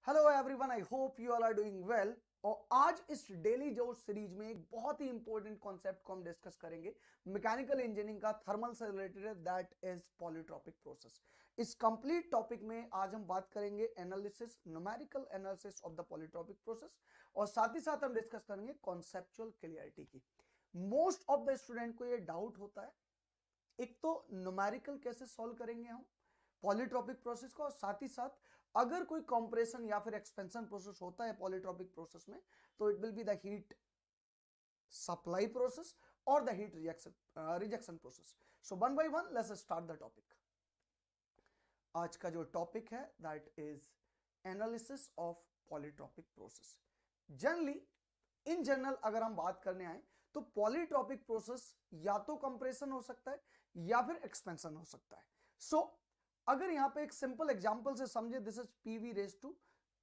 Hello everyone, I hope you all are doing well. और आज इस डेली जोश सीरीज में एक बहुत ही इंपॉर्टेंट कॉन्सेप्ट को हम डिस्कस करेंगे मैकेनिकल इंजीनियरिंग का, थर्मल से related, that is polytropic process. इस कंप्लीट टॉपिक में आज हम बात करेंगे analysis, numerical analysis of the polytropic process, और साथ ही साथ हम डिस्कस करेंगे कॉन्सेप्चुअल क्लियरिटी की। मोस्ट ऑफ द स्टूडेंट को ये डाउट होता है, एक तो न्यूमेरिकल कैसे सॉल्व करेंगे हम पॉलीट्रॉपिक प्रोसेस को, और साथ ही साथ अगर कोई कंप्रेशन या फिर एक्सपेंशन प्रोसेस होता है पॉलीट्रॉपिक प्रोसेस में, तो it will be the heat supply process और the heat rejection process. So one by one let's start the topic. आज का जो टॉपिक है that is analysis of polytropic process. Generally in general अगर हम बात करने आए तो पॉलीट्रॉपिक प्रोसेस या तो कंप्रेशन हो सकता है या फिर एक्सपेंशन हो सकता है। सो अगर यहां पे एक सिंपल एग्जांपल से समझे, this is PV raise to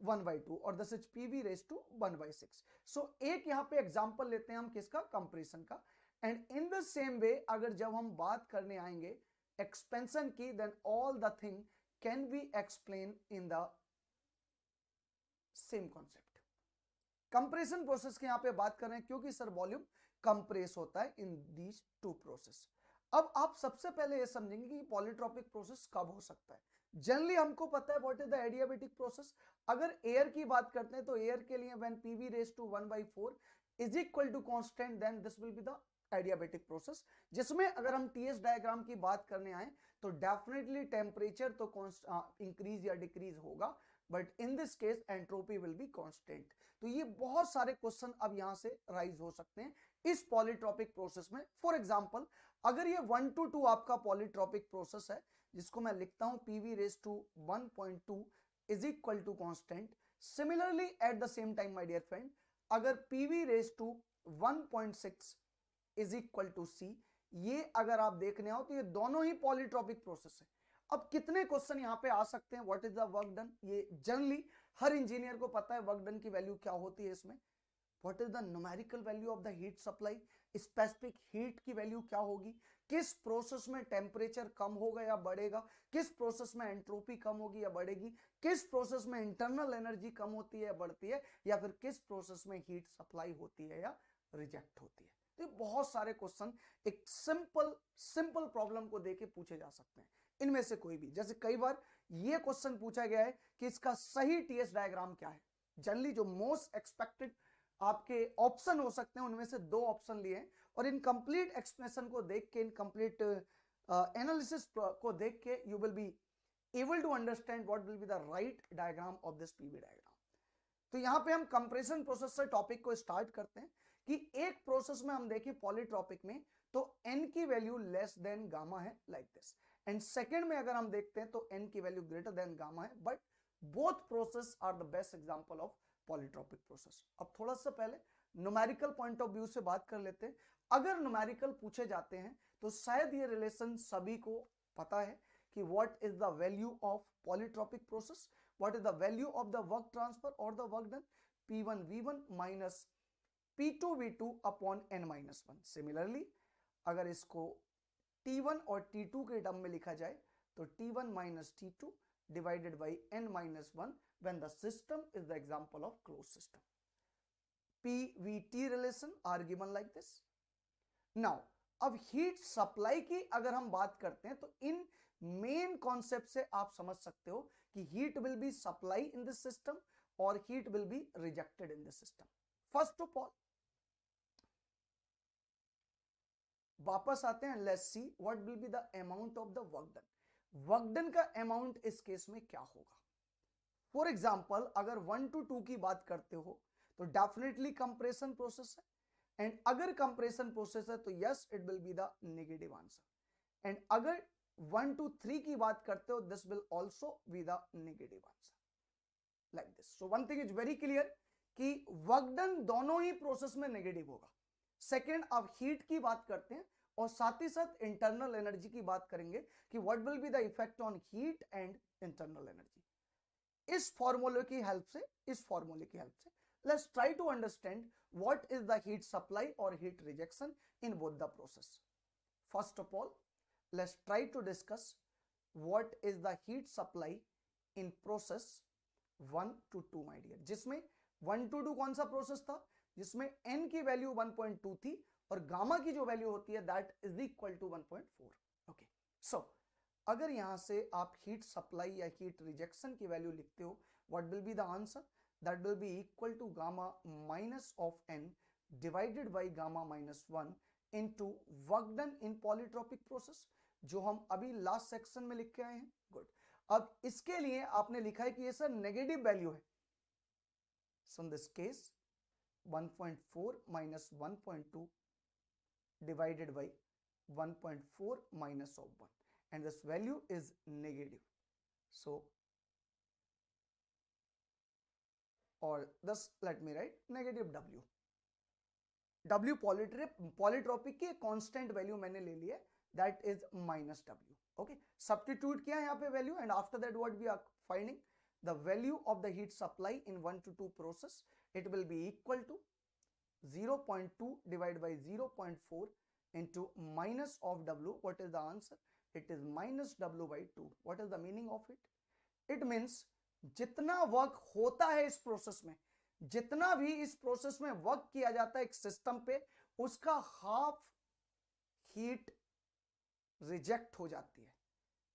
1/2 और this is PV raise to 1/6। So एक यहां पे एग्जांपल लेते हैं हम किसका, कंप्रेशन का। And in the same way अगर जब हम बात करने आएंगे एक्सपेंशन की, then all the thing can be explain in the same concept. Compression process की यहां पे बात कर रहे हैं क्योंकि सर वॉल्यूम कंप्रेस होता है इन दीज टू प्रोसेस। अब आप सबसे पहले ये समझेंगे कि पॉलीट्रॉपिक प्रोसेस कब हो सकता है। जनरली हमको पता है what is the adiabatic process. अगर एयर की बात करते हैं तो एयर के लिए when PV raise to 1/4 is equal to constant, then this will be the adiabatic process. जिसमें अगर हम टीएस डायग्राम की बात करने आए तो डेफिनेटली टेम्परेचर तो इंक्रीज या डिक्रीज होगा, but in this case entropy will be constant. तो ये बहुत सारे क्वेश्चन अब यहां से राइज हो सकते हैं इस पॉलीट्रॉपिक प्रोसेस में। फॉर एग्जांपल अगर ये 1 to 2 आपका पॉलीट्रॉपिक प्रोसेस है, जिसको मैं लिखता हूं PV raise to 1.2 is equal to constant. Similarly at the same time my dear friend, अगर PV raise to 1.6 is equal to C, ये अगर आप देखने आओ तो ये दोनों ही पॉलीट्रॉपिक प्रोसेस है। अब कितने क्वेश्चन यहां पे आ सकते हैं, what is the work done, ये जनरली हर इंजीनियर को पता है वर्क डन की वैल्यू क्या होती है इसमें। What is the numerical value of the heat supply, specific heat की वैल्यू क्या होगी, किस प्रोसेस में टेम्परेचर कम होगा या बढ़ेगा, किस प्रोसेस में एंट्रोपी कम होगी या बढ़ेगी, किस प्रोसेस में इंटरनल एनर्जी कम होती है या बढ़ती है, या फिर किस प्रोसेस में हीट सप्लाई होती है या रिजेक्ट होती है। तो बहुत सारे क्वेश्चन एक सिंपल सिंपल प्रॉब्लम को देके पूछे जा सकते हैं, इनमें से कोई भी। जैसे कई बार ये क्वेश्चन पूछा गया है कि इसका सही टीएस डायग्राम क्या है। जनरली जो मोस्ट एक्सपेक्टेड आपके ऑप्शन हो सकते हैं उनमें से दो ऑप्शन लिए हैं, और इन कंप्लीट एक्सप्लेनेशन को देख के, इन कंप्लीट एनालिसिस को देख के you will be able to understand what will be the right diagram of this PV diagram. तो यहां पे हम कंप्रेशन प्रोसेस से टॉपिक को स्टार्ट करते हैं कि एक प्रोसेस में हम देखें पॉलीट्रॉपिक में तो n की वैल्यू लेस देन गामा है, लाइक दिस। एंड सेकंड में अगर हम देखते हैं तो n की वैल्यू ग्रेटर देन गामा है, but both process are the best example of polytropic process. अब थोड़ा सा पहले न्यूमेरिकल पॉइंट ऑफ व्यू से बात कर लेते हैं। अगर न्यूमेरिकल पूछे जाते हैं तो शायद ये रिलेशन सभी को पता है कि what is the value of polytropic process, what is the value of the work transfer or the work done, P1 V1 minus P2 V2 upon n minus 1। Similarly अगर इसको T1 और T2 के term में लिखा जाए तो T1 minus T2 divided by n minus 1 when the system is the example of closed system। PVT relation are given like this। Now अब heat supply की अगर हम बात करते हैं तो इन मेन कॉन्सेप्ट से आप समझ सकते हो कि heat will be supply in this system और heat will be rejected in this system. First of all वापस आते हैं, let's see what will be the amount of the work done. Work done का अमाउंट इस केस में क्या होगा। फॉर एग्जाम्पल अगर 1 to 2 की बात करते हो तो डेफिनेटली कंप्रेशन प्रोसेस है, एंड अगर कंप्रेशन प्रोसेस है तो yes it will be the negative answer. And अगर 1 to 3 की बात करते हो this will also be the negative answer, like this. So one thing is very clear कि वर्क डन दोनों ही प्रोसेस में नेगेटिव होगा। सेकेंड, अब हीट की बात करते हैं और साथ ही साथ इंटरनल एनर्जी की बात करेंगे कि what will be the effect on heat and internal energy. इस फॉर्मूले की हेल्प से let's try to understand what is the heat supply or heat rejection in both the process। First of all, let's try to discuss what is the heat supply in process 1 to 2 my dear, जिसमें 1 to 2 कौन सा process था, जिसमें n की value 1.2 थी और gamma की जो वैल्यू होती है that is equal to 1.4। Okay, so अगर यहां से आप हीट सप्लाई या हीट रिजेक्शन की वैल्यू लिखते हो, what will be the answer, that will be equal to gamma minus of n divided by gamma minus 1 into work done in polytropic process, जो हम अभी लास्ट सेक्शन में लिख के आए हैं। गुड, अब इसके लिए आपने लिखा है कि ये सर नेगेटिव वैल्यू है, सो in this case 1.4 minus 1.2 divided by 1.4 minus of 1, and this value is negative. So, or thus let me write negative W. W polytropic की कांस्टेंट वैल्यू मैंने ले ली है, that is minus W. Okay, substitute किया यहाँ पे value, and after that what we are finding the value of the heat supply in 1 to 2 process, it will be equal to 0.2 divided by 0.4 into minus of W. What is the answer? It is minus W by 2. What is the meaning of it? It means जितना work होता है इस process में, जितना भी इस process में work किया जाता है एक सिस्टम पे, उसका हाफ हीट रिजेक्ट हो जाती है.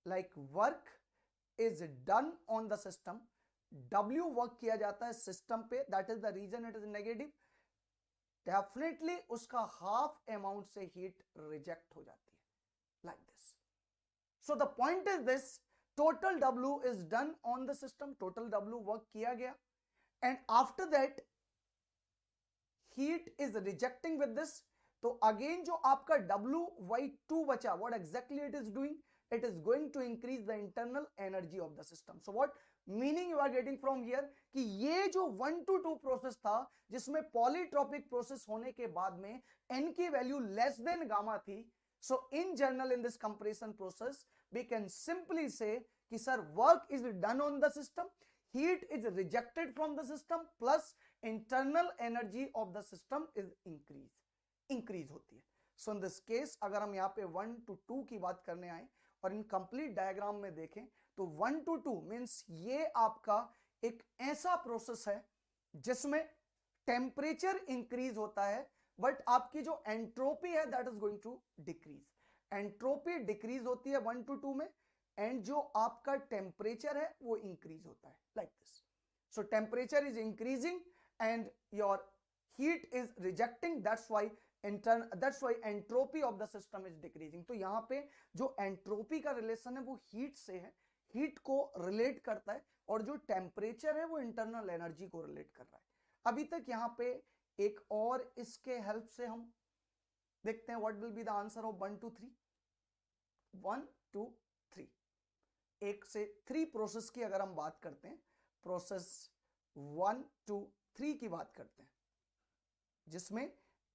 Like work is done on the system, W work किया जाता है सिस्टम पे, that is the reason it is negative. Definitely उसका हाफ अमाउंट से हीट रिजेक्ट हो जाती है, like this. So the point is this, total W is done on the system, total W work किया गया, and after that heat is rejecting with this. तो again जो आपका W/2 बचा, what exactly it is doing? It is going to increase the internal energy of the system. So what meaning you are getting from here कि ये जो 1 to 2 process था जिसमें polytropic process होने के बाद में n की वैल्यू लेस देन गामा थी, so in general in this compression process we can simply say कि sir work is done on the system, heat is rejected from the system, plus internal energy of the system is increase होती है. So in this case अगर हम यहाँ पे 1 to 2 की बात करने आए और इन कंप्लीट डायग्राम में देखें तो 1 to 2 मींस ये आपका एक ऐसा प्रोसेस है जिसमें टेम्परेचर इंक्रीज होता है बट आपकी जो एंट्रोपी है that is going to decrease. Entropy decrease होती है 1 to 2 में, एंड जो आपका टेम्परेचर है वो इंक्रीज होता है, like this. So temperature is increasing and your heat is rejecting, that's why entropy of the system is decreasing. तो यहाँ पे जो एंट्रोपी का रिलेशन है वो हीट से है, हीट को रिलेट करता है, और जो टेम्परेचर है वो इंटरनल एनर्जी को रिलेट कर रहा है. अभी तक यहाँ पे एक और इसके हेल्प से हम देखते हैं what will be the answer of 1 to 3. 1 to 3, 1 से 3 प्रोसेस की अगर हम बात करते हैं, प्रोसेस 1 to 3 की बात करते हैं जिसमें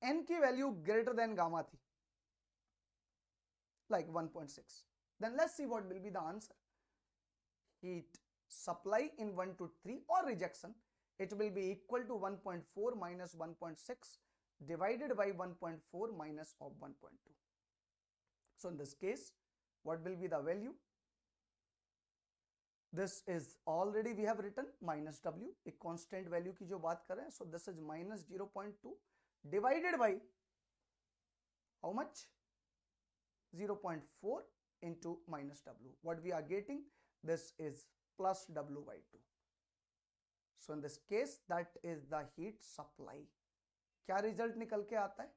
n की वैल्यू ग्रेटर देन गामा थी, like 1.6. Then let's see what will be the answer. Heat supply in 1 to 3 or rejection, it will be equal to 1.4 minus 1.6 divided by 1.4 minus of 1.2. So in this case, what will be the value? This is already we have written minus W, एक constant value की जो बात कर रहे हैं. So this is minus 0.2 divided by how much? 0.4 into minus W. What we are getting? This is plus W by 2. So in this case, that is the heat supply. क्या result निकल के आता है?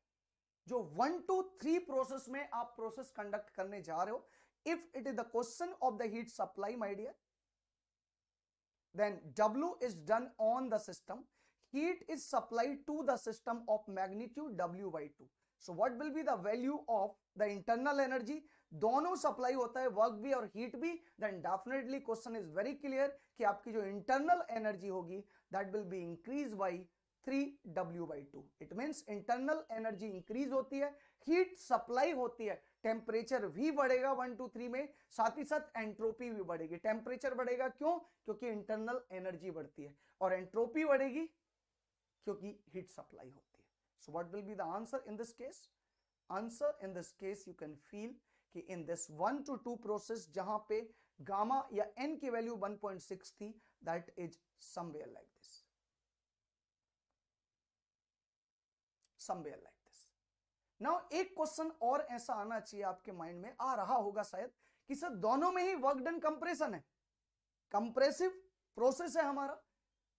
जो 1 to 3 प्रोसेस में आप process conduct करने जा रहे हो, if it is the question of the heat supply, my dear, then W is done on the system. Heat is supplied to the system of magnitude W by 2. So what will be the value of the internal energy? दोनों supply होता है, work भी और heat भी. Then definitely question is very clear कि आपकी जो internal energy होगी that will be increased by 3W by 2. It means internal energy increase होती है, हीट सप्लाई होती है, टेम्परेचर भी बढ़ेगा 1 to 3 में, साथ ही साथ एंट्रोपी भी बढ़ेगी. टेम्परेचर बढ़ेगा क्यों? क्योंकि इंटरनल एनर्जी बढ़ती है, और एंट्रोपी बढ़ेगी क्योंकि हीट सप्लाई होती है. So what will be the answer in this case? Answer in this case you can feel कि in this 1 to 2 process जहां पे गामा या n की वैल्यू 1.6 थी, that is somewhere like this, somewhere like this. Now एक question और ऐसा आना चाहिए आपके माइंड में, आ रहा होगा शायद, कि सर दोनों में ही वर्क डन कंप्रेशन है, कंप्रेसिव प्रोसेस है हमारा,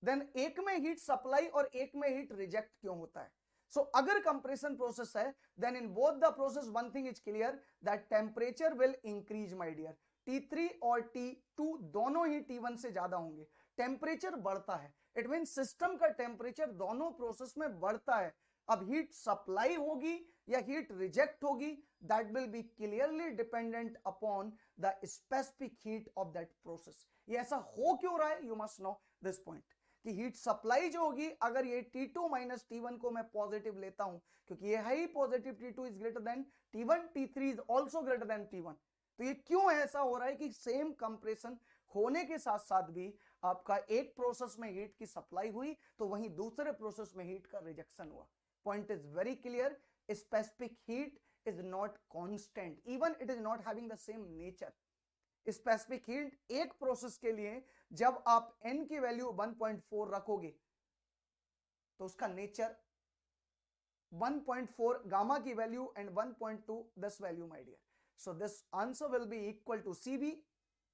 देन एक में हीट सप्लाई और एक में हीट रिजेक्ट क्यों होता है? सो अगर कंप्रेशन प्रोसेस है, then in both the process one thing is clear, that temperature will increase my dear. T3 और T2 दोनों ही T1 से ज्यादा होंगे, टेम्परेचर बढ़ता है, इट मीन सिस्टम का टेम्परेचर दोनों प्रोसेस में बढ़ता है। अब हीट सप्लाई होगी या हीट रिजेक्ट होगी, that will be clearly dependent upon the specific heat of that process. ये ऐसा हो क्यों रहा है, you must know this point, कि हीट सप्लाई जो होगी, अगर ये T2 माइनस T1 को मैं पॉजिटिव लेता हूं, क्योंकि ये है ही positive, T2 is greater than T1, T3 is also greater than T1, तो ये क्यों ऐसा हो रहा है कि सेम कंप्रेशन होने के साथ साथ भी आपका एक प्रोसेस में हीट की सप्लाई हुई तो वहीं दूसरे प्रोसेस में हीट का रिजेक्शन हुआ। Point is very clear, specific heat is not constant, even it is not having the same nature. Specific heat एक प्रोसेस के लिए जब आप n की वैल्यू 1.4 रखोगे तो उसका नेचर 1.4 गामा की value and 1.2 this value my dear, so this answer will be equal to Cv,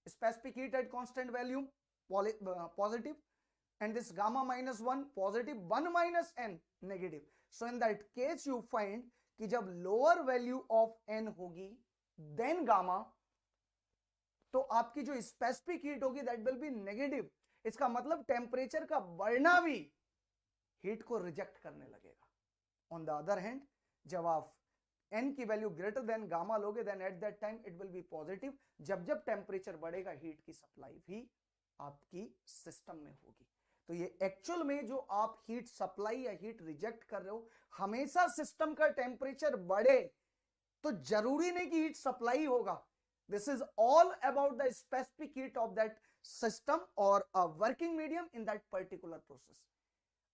specific heat at constant value, positive, and this gamma minus 1 positive, 1 minus n negative. So in that case you find कि जब lower value of n होगी then gamma, तो आपकी जो specific heat होगी that will be negative। इसका मतलब temperature का बढ़ना भी हीट को रिजेक्ट करने लगेगा। ऑन द अदर हैंड जब आप n की वैल्यू ग्रेटर देन गामा लोगे, then at that time it will be positive. जब जब टेम्परेचर बढ़ेगा हीट की सप्लाई भी आपकी सिस्टम में होगी। तो ये एक्चुअल में जो आप हीट सप्लाई या हीट रिजेक्ट कर रहे हो, हमेशा सिस्टम का टेम्परेचर बढ़े तो जरूरी नहीं कि हीट सप्लाई होगा। This is all about the specific heat of that system और a working medium in that particular process.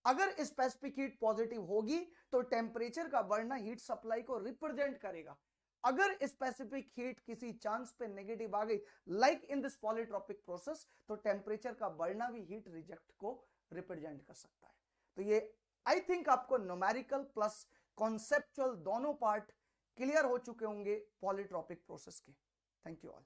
अगर स्पेसिफिक हीट पॉजिटिव होगी तो टेम्परेचर का बढ़ना हीट सप्लाई को रिप्रेजेंट करेगा। अगर स्पेसिफिक हीट किसी चांस पे नेगेटिव आ गई, like in this polytropic process, तो टेम्परेचर का बढ़ना भी हीट रिजेक्ट को रिप्रेजेंट कर सकता है। तो ये आई थिंक आपको न्यूमेरिकल प्लस कॉन्सेप्चुअल दोनों पार्ट क्लियर हो चुके होंगे पॉलीट्रॉपिक प्रोसेस के। Thank you all.